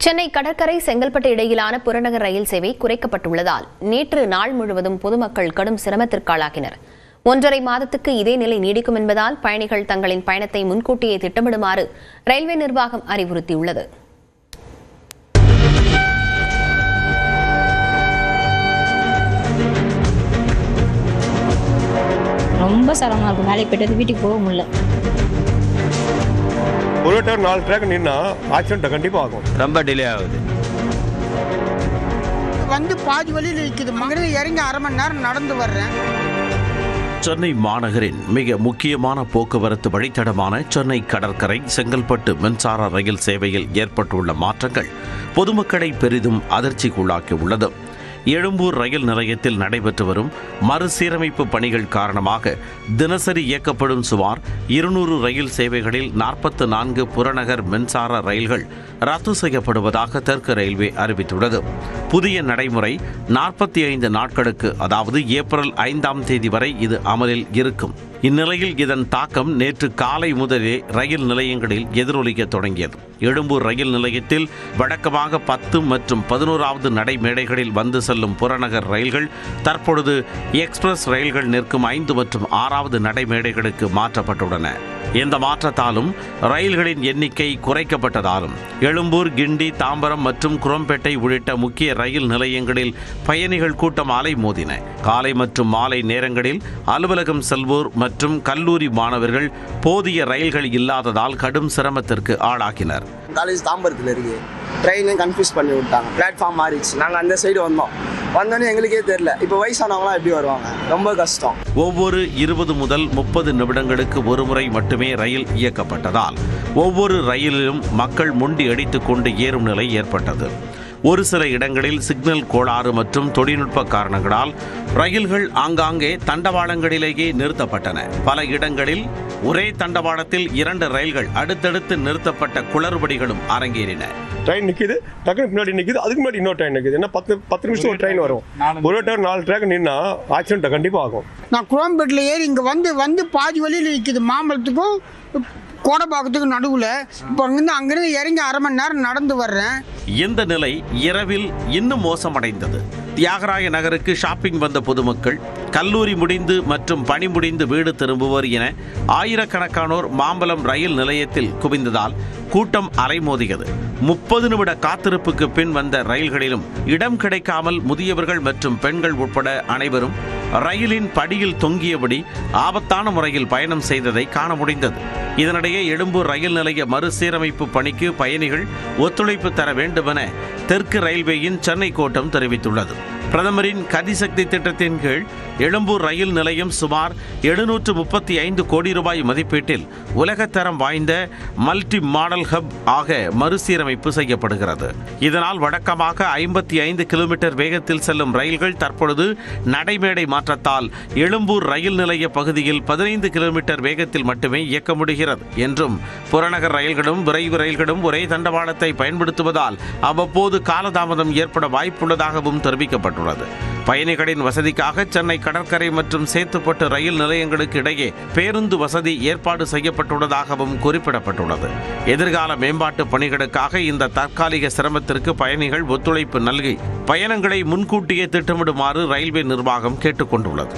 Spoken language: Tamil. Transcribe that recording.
சென்னை கடற்கரை செங்கல்பட்டு இடையிலான புறநகர் ரயில் சேவை குறைக்கப்பட்டுள்ளதால் நேற்று நாள் முழுவதும் பொதுமக்கள் கடும் சிரமத்திற்காளாகினர். 1.5 மாதத்துக்கு இதே நிலை நீடிக்கும் என்பதால் பயணிகள் தங்களின் பயணத்தை முன்கூட்டியே திட்டமிடுமாறு ரயில்வே நிர்வாகம் அறிவுறுத்தியுள்ளது. ரொம்ப சிரமமா இருக்கும். வேலைக்கு போயிட்டு வீட்டுக்கு போக முடியல. ஒரு டைம் 4 ட்ராக் நின்னா ஆக்சிடென்ட் கண்டிப்பாக ஆகும். ரொம்ப டிலே ஆகுது. வந்து பாதி வழியில் இருக்குது. மகளிர் இறங்கி அரை மணி நேரம் நடந்து வர்றேன். சென்னை மாநகரின் மிக முக்கியமான போக்குவரத்து வழித்தடமான சென்னை கடற்கரை செங்கல்பட்டு மின்சார ரயில் சேவையில் ஏற்பட்டுள்ள மாற்றங்கள் பொதுமக்களை பெரிதும் அதிர்ச்சிக்குள்ளாக்கியுள்ளது. எழும்பூர் ரயில் நிலையத்தில் நடைபெற்று வரும் மறுசீரமைப்பு பணிகள் காரணமாக தினசரி இயக்கப்படும் சுமார் 200 ரயில் சேவைகளில் 44 புறநகர் மின்சார ரயில்கள் ரத்து செய்யப்படுவதாக தெற்கு ரயில்வே அறிவித்துள்ளது. புதிய நடைமுறை 45 நாட்களுக்கு, அதாவது ஏப்ரல் 5ஆம் தேதி வரை இது அமலில் இருக்கும். இந்நிலையில் இதன் தாக்கம் நேற்று காலை முதலே ரயில் நிலையங்களில் எதிரொலிக்க தொடங்கியது. எழும்பூர் ரயில் நிலையத்தில் வழக்கமாக 10 மற்றும் 11வது நடைமேடைகளில் வந்து செல்லும் புறநகர் ரயில்கள் தற்பொழுது எக்ஸ்பிரஸ் ரயில்கள் நிற்கும் 5 மற்றும் 6வது நடைமேடைகளுக்கு மாற்றப்பட்டுள்ளன. இந்த மாற்றத்தாலும் ரயில்களின் எண்ணிக்கை குறைக்கப்பட்டதாலும் எழும்பூர், கிண்டி, தாம்பரம் மற்றும் குரோம்பேட்டை உள்ளிட்ட முக்கிய ரயில் நிலையங்களில் பயணிகள் கூட்டம் அலைமோதின. காலை மற்றும் மாலை நேரங்களில் அலுவலகம் செல்வோர் மற்றும் கல்லூரி மாணவர்கள் போதிய ரயில்கள் இல்லாததால் கடும் சிரமத்திற்கு ஆளாகினர். காலேஜ் தாம்பரத்தில் இருக்கு. ட்ரெயினை கன்ஃபியூஸ் பண்ணி விட்டாங்க. பிளாட்ஃபார்ம் மாறிடுச்சு. நாங்கள் அந்த சைடு வந்தோன்னே எங்களுக்கே தெரியல. இப்போ வயசானவங்களாம் எப்படி வருவாங்க? ரொம்ப கஷ்டம். ஒவ்வொரு 20 முதல் 30 நிமிடங்களுக்கு ஒரு முறை மட்டுமே ரயில் இயக்கப்பட்டதால் ஒவ்வொரு ரயிலிலும் மக்கள் முண்டி அடித்துக் கொண்டு ஏறும் நிலை ஏற்பட்டது. ஒரு சில இடங்களில் சிக்னல் கோளாறு மற்றும் தொழில்நுட்ப காரணங்களால் ரயில்கள் ஆங்காங்கே தண்டவாளங்களிலேயே நிறுத்தப்பட்டன. பல இடங்களில் ஒரே தண்டவாளத்தில் 2 ரயில்கள் அடுத்தடுத்து நிறுத்தப்பட்ட குளறுபடிகளும் அரங்கேறின. ட்ரெயின் நிற்கிது, டக்குனு பின்னாடி நிற்கிது, அதுக்கு முன்னாடி இன்னொரு ட்ரெயின் நிற்கிது. என்ன 10 நிமிஷம் ஒரு ட்ரெயின் வரும். ஒரு டைம் 4 ட்ராக் நின்னா ஆக்சிடென்ட் கண்டிப்பாக ஆகும். நான் குரோம்பேட்டில் ஏறி இங்கே வந்து பாதி வழியில் நிற்கிது. மாம்பழத்துக்கும் கோடப்பாக்கத்துக்கு நடுவில். இப்போ அங்கிருந்து இறங்கி அரை மணி நேரம் நடந்து வர்றேன். இந்த நிலை இரவில் இன்னும் மோசமடைந்தது. தியாகராய நகருக்கு ஷாப்பிங் வந்த பொதுமக்கள், கல்லூரி முடிந்து மற்றும் பணி முடிந்து வீடு திரும்புவோர் என ஆயிரக்கணக்கானோர் மாம்பலம் ரயில் நிலையத்தில் குவிந்ததால் கூட்டம் அலைமோதியது. 30 நிமிட காத்திருப்புக்கு பின் வந்த ரயில்களிலும் இடம் கிடைக்காமல் முதியவர்கள் மற்றும் பெண்கள் உட்பட அனைவரும் ரயிலின் படியில் தொங்கியபடி ஆபத்தான முறையில் பயணம் செய்ததை காண முடிந்தது. இதனிடையே எழும்பூர் ரயில் நிலைய மறுசீரமைப்பு பணிக்கு பயணிகள் ஒத்துழைப்பு தர வேண்டுமென தெற்கு ரயில்வேயின் சென்னை கோட்டம் தெரிவித்துள்ளது. பிரதமரின் கதிசக்தி திட்டத்தின் கீழ் எழும்பூர் ரயில் நிலையம் சுமார் 735 கோடி ரூபாய் மதிப்பீட்டில் உலகத்தரம் வாய்ந்த மல்டி மாடல் ஹப் ஆக மறுசீரமைப்பு செய்யப்படுகிறது. இதனால் வழக்கமாக 55 கிலோமீட்டர் வேகத்தில் செல்லும் ரயில்கள் தற்பொழுது நடைமேடை மாற்றத்தால் எழும்பூர் ரயில் நிலைய பகுதியில் 15 கிலோமீட்டர் வேகத்தில் மட்டுமே இயக்க முடிகிறது என்றும், புறநகர் ரயில்களும் விரைவு ரயில்களும் ஒரே தண்டவாளத்தை பயன்படுத்துவதால் அவ்வப்போது காலதாமதம் ஏற்பட வாய்ப்புள்ளதாகவும் தெரிவிக்கப்பட்டுள்ளது. பயணிகளின் வசதிக்காக சென்னை கடற்கரை மற்றும் சேத்துப்பட்டு ரயில் நிலையங்களுக்கு இடையே பேருந்து வசதி ஏற்பாடு செய்யப்பட்டுள்ளதாகவும் குறிப்பிடப்பட்டுள்ளது. எதிர்கால மேம்பாட்டு பணிகளுக்காக இந்த தற்காலிக சிரமத்திற்கு பயணிகள் ஒத்துழைப்பு நல்கி பயணங்களை முன்கூட்டியே திட்டமிடுமாறு ரயில்வே நிர்வாகம் கேட்டுக்கொண்டுள்ளது.